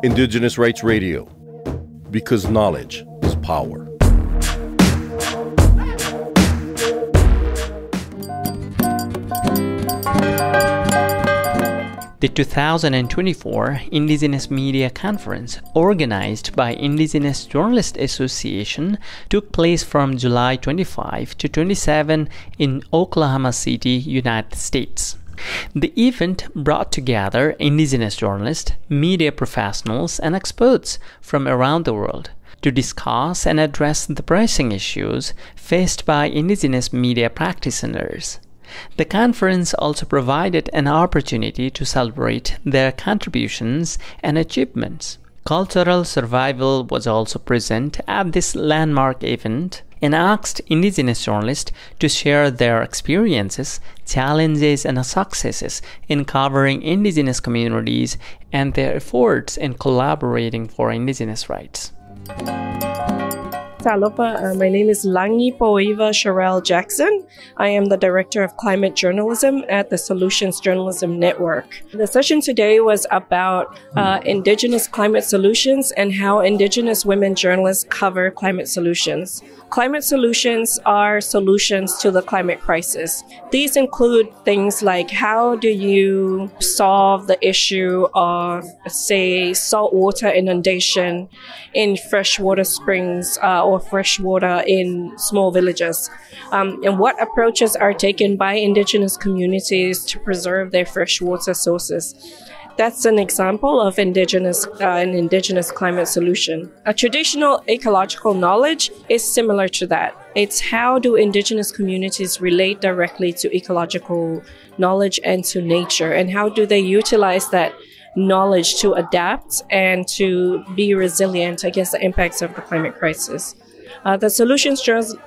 Indigenous Rights Radio, because knowledge is power. The 2024 Indigenous Media Conference, organized by Indigenous Journalists Association, took place from July 25 to 27 in Oklahoma City, United States. The event brought together Indigenous journalists, media professionals, and experts from around the world to discuss and address the pressing issues faced by Indigenous media practitioners. The conference also provided an opportunity to celebrate their contributions and achievements. Cultural Survival was also present at this landmark event and asked Indigenous journalists to share their experiences, challenges, and successes in covering Indigenous communities and their efforts in collaborating for Indigenous rights. Talofa, my name is Lagipoiva Cherelle Jackson. I am the Director of Climate Journalism at the Solutions Journalism Network. The session today was about Indigenous climate solutions and how Indigenous women journalists cover climate solutions. Climate solutions are solutions to the climate crisis. These include things like how do you solve the issue of, say, saltwater inundation in freshwater springs or freshwater in small villages, and what approaches are taken by Indigenous communities to preserve their freshwater sources. That's an example of an Indigenous climate solution. A traditional ecological knowledge is similar to that. It's how do Indigenous communities relate directly to ecological knowledge and to nature, and how do they utilize that knowledge to adapt and to be resilient against the impacts of the climate crisis. The Solutions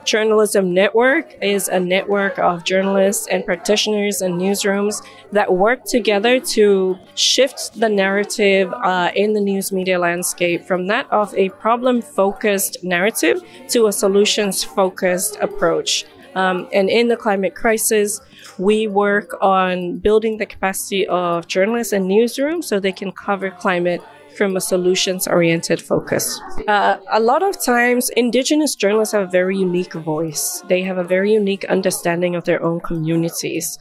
Journalism Network is a network of journalists and practitioners and newsrooms that work together to shift the narrative in the news media landscape from that of a problem-focused narrative to a solutions-focused approach. And in the climate crisis, we work on building the capacity of journalists and newsrooms so they can cover climate from a solutions-oriented focus. A lot of times, Indigenous journalists have a very unique voice. They have a very unique understanding of their own communities.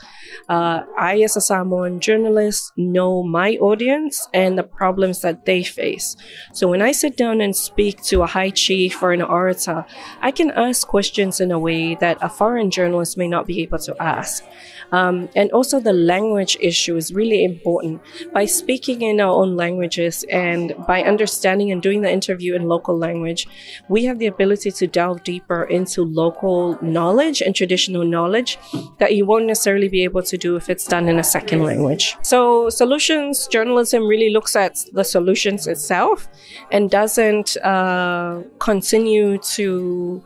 I, as a Samoan journalist, know my audience and the problems that they face. So when I sit down and speak to a high chief or an orator, I can ask questions in a way that a foreign journalist may not be able to ask. And also the language issue is really important. By speaking in our own languages and by understanding and doing the interview in local language, we have the ability to delve deeper into local knowledge and traditional knowledge that you won't necessarily be able to do if it's done in a second language. So solutions journalism really looks at the solutions itself and doesn't continue to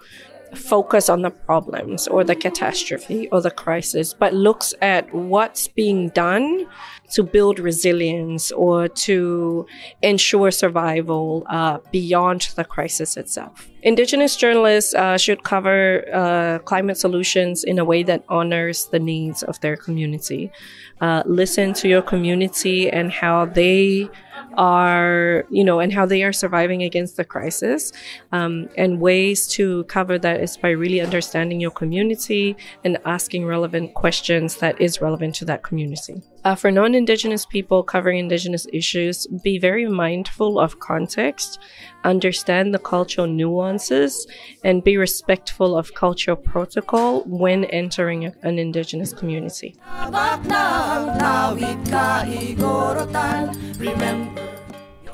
focus on the problems or the catastrophe or the crisis, but looks at what's being done to build resilience or to ensure survival beyond the crisis itself. Indigenous journalists should cover climate solutions in a way that honors the needs of their community. Listen to your community and how they are, and how they are surviving against the crisis. And ways to cover that is by really understanding your community and asking relevant questions that is relevant to that community. For non-Indigenous people covering Indigenous issues, be very mindful of context, understand the cultural nuances, and be respectful of cultural protocol when entering an Indigenous community.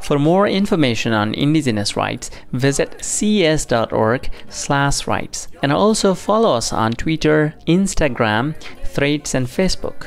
For more information on Indigenous rights, visit ces.org/rights and also follow us on Twitter, Instagram, Threads, and Facebook.